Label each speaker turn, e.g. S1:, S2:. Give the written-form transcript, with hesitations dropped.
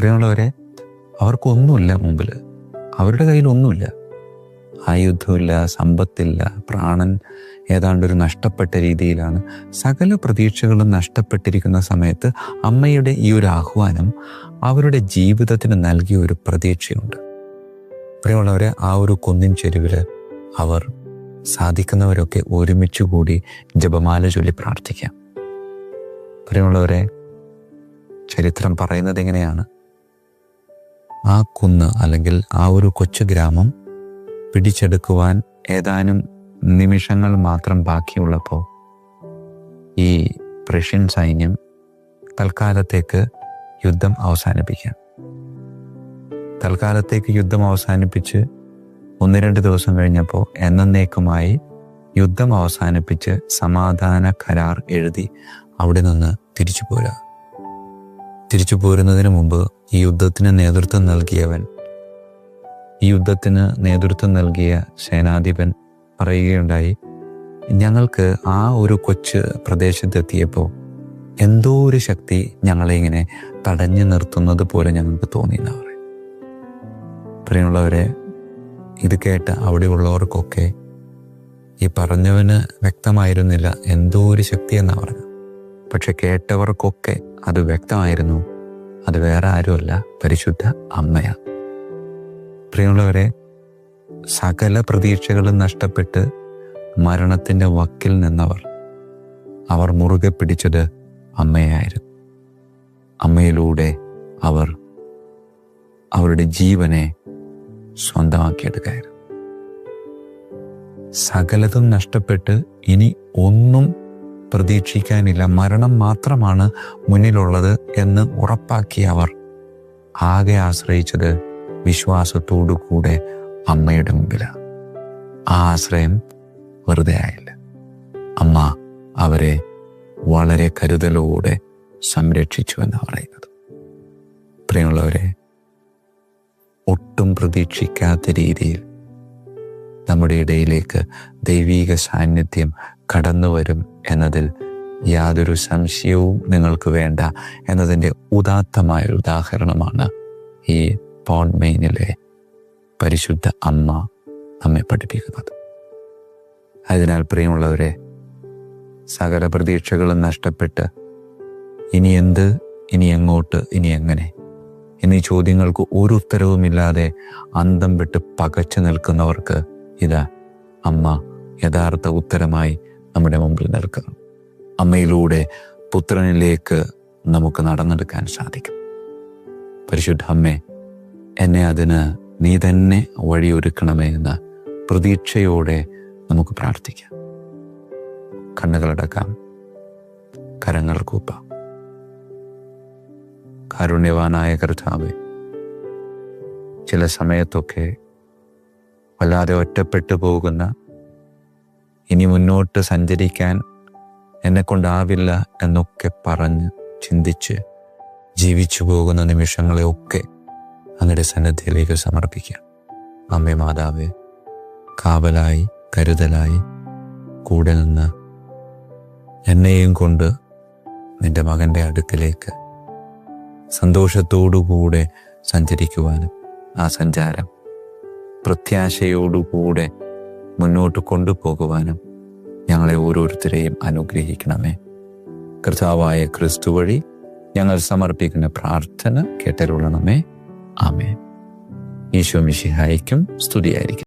S1: പ്രിയമുള്ളവരെ, അവർക്കൊന്നുമില്ല മുമ്പിൽ, അവരുടെ കയ്യിലൊന്നുമില്ല. ആയുധമില്ല, സമ്പത്തില്ല, പ്രാണൻ ഏതാണ്ടൊരു നഷ്ടപ്പെട്ട രീതിയിലാണ്. സകല പ്രതീക്ഷകളും നഷ്ടപ്പെട്ടിരിക്കുന്ന സമയത്ത് അമ്മയുടെ ഈ ഒരു ആഹ്വാനം അവരുടെ ജീവിതത്തിന് നൽകിയ ഒരു പ്രതീക്ഷയുണ്ട്. പ്രിയമുള്ളവരെ, ആ ഒരു കുന്നിൻ ചെരുവിൽ അവർ സാധിക്കുന്നവരൊക്കെ ഒരുമിച്ച് കൂടി ജപമാല ചൊല്ലി പ്രാർത്ഥിക്കാം. പ്രിയമുള്ളവരെ, ചരിത്രം പറയുന്നത് എങ്ങനെയാണ്? ആ കുന്ന് അല്ലെങ്കിൽ ആ ഒരു കൊച്ചു ഗ്രാമം പിടിച്ചെടുക്കുവാൻ ഏതാനും നിമിഷങ്ങൾ മാത്രം ബാക്കിയുള്ളപ്പോൾ ഈ പ്രഷ്യൻ സൈന്യം തൽക്കാലത്തേക്ക് യുദ്ധം അവസാനിപ്പിച്ച് 1-2 ദിവസം കഴിഞ്ഞപ്പോൾ എന്നേക്കുമായി യുദ്ധം അവസാനിപ്പിച്ച് സമാധാന കരാർ എഴുതി അവിടെ നിന്ന് തിരിച്ചു പോരുന്നതിന് മുമ്പ് ഈ യുദ്ധത്തിന് നേതൃത്വം നൽകിയ സേനാധിപൻ പറയുകയുണ്ടായി, ഞങ്ങൾക്ക് ആ ഒരു കൊച്ചു പ്രദേശത്തെത്തിയപ്പോൾ എന്തോ ഒരു ശക്തി ഞങ്ങളെ ഇങ്ങനെ തടഞ്ഞു നിർത്തുന്നത് പോലെ ഞങ്ങൾക്ക് തോന്നി എന്നാ പറയും. പ്രിയമുള്ളവരെ, ഇത് കേട്ട അവിടെയുള്ളവർക്കൊക്കെ ഈ പറഞ്ഞവന് വ്യക്തമായിരുന്നില്ല എന്തോ ഒരു ശക്തി എന്നാ പറഞ്ഞു. പക്ഷെ കേട്ടവർക്കൊക്കെ അത് വ്യക്തമായിരുന്നു. അത് വേറെ ആരുമല്ല, പരിശുദ്ധ അമ്മയാണ്. പ്രിയമുള്ളവരെ, സകല പ്രതീക്ഷകളും നഷ്ടപ്പെട്ട് മരണത്തിൻ്റെ വക്കിൽ നിന്നവർ മുറുകെ പിടിച്ചത് അമ്മയായിരുന്നു. അമ്മയിലൂടെ അവർ അവരുടെ ജീവനെ സ്വന്തമാക്കിയെടുക്കായിരുന്നു. സകലതും നഷ്ടപ്പെട്ട് ഇനി ഒന്നും പ്രതീക്ഷിക്കാനില്ല, മരണം മാത്രമാണ് മുന്നിലുള്ളത് എന്ന് ഉറപ്പാക്കിയ അവർ ആകെ ആശ്രയിച്ചത് വിശ്വാസത്തോടു കൂടെ അമ്മയുടെ മുമ്പിലാണ്. ആ ആശ്രയം വെറുതെ ആയില്ല. അമ്മ അവരെ വളരെ കരുതലോടെ സംരക്ഷിച്ചു എന്നാണ് പറയുന്നത്. പ്രിയമുള്ളവരെ, ഒട്ടും പ്രതീക്ഷിക്കാത്ത രീതിയിൽ നമ്മുടെ ഇടയിലേക്ക് ദൈവീക സാന്നിധ്യം കടന്നു വരും എന്നതിൽ യാതൊരു സംശയവും നിങ്ങൾക്ക് വേണ്ട എന്നതിൻ്റെ ഉദാത്തമായ ഉദാഹരണമാണ് ഈ പോൺമെയിനിലെ പരിശുദ്ധ അമ്മ നമ്മെ പഠിപ്പിക്കുന്നത്. അതിനാൽ പ്രിയമുള്ളവരെ, സകല പ്രതീക്ഷകളും നഷ്ടപ്പെട്ട് ഇനി എന്ത്, ഇനി എങ്ങോട്ട്, ഇനി എങ്ങനെ എന്നീ ചോദ്യങ്ങൾക്ക് ഒരു ഉത്തരവുമില്ലാതെ അന്തം വിട്ട് പകച്ചു നിൽക്കുന്നവർക്ക് ഇതാ അമ്മ യഥാർത്ഥ ഉത്തരമായി നമ്മുടെ മുമ്പിൽ നിൽക്കുന്നു. അമ്മയിലൂടെ പുത്രനിലേക്ക് നമുക്ക് നടന്നെടുക്കാൻ സാധിക്കും. പരിശുദ്ധ അമ്മേ, എന്നെ അതിന് നീ തന്നെ വഴിയൊരുക്കണമേ എന്ന പ്രതീക്ഷയോടെ നമുക്ക് പ്രാർത്ഥിക്കാം. കണ്ണുകളടക്കാം, കരങ്ങൾ കൂപ്പാം. കാരുണ്യവാനായ കർത്താവേ, ചില സമയത്തൊക്കെ വല്ലാതെ ഒറ്റപ്പെട്ടു പോകുന്ന, ഇനി മുന്നോട്ട് സഞ്ചരിക്കാൻ എന്നെക്കൊണ്ടാവില്ല എന്നൊക്കെ പറഞ്ഞ് ചിന്തിച്ച് ജീവിച്ചു പോകുന്ന നിമിഷങ്ങളെ ഒക്കെ അങ്ങയുടെ സന്നിധിയിലേക്ക് സമർപ്പിക്കാം. അമ്മേ മാതാവേ, കാവലായി കരുതലായി കൂടെ നിന്ന് എന്നെയും കൊണ്ട് നിന്റെ മകൻ്റെ അടുക്കലേക്ക് സന്തോഷത്തോടുകൂടെ സഞ്ചരിക്കുവാനും ആ സഞ്ചാരം പ്രത്യാശയോടുകൂടെ മുന്നോട്ട് കൊണ്ടുപോകുവാനും ഞങ്ങളെ ഓരോരുത്തരെയും അനുഗ്രഹിക്കണമേ. കർത്താവായ ക്രിസ്തു വഴി ഞങ്ങൾ സമർപ്പിക്കുന്ന പ്രാർത്ഥന കേട്ടരുളണമേ. ആമേൻ. ഈശോ മിശിഹായ്ക്കും സ്തുതിയായിരിക്കും.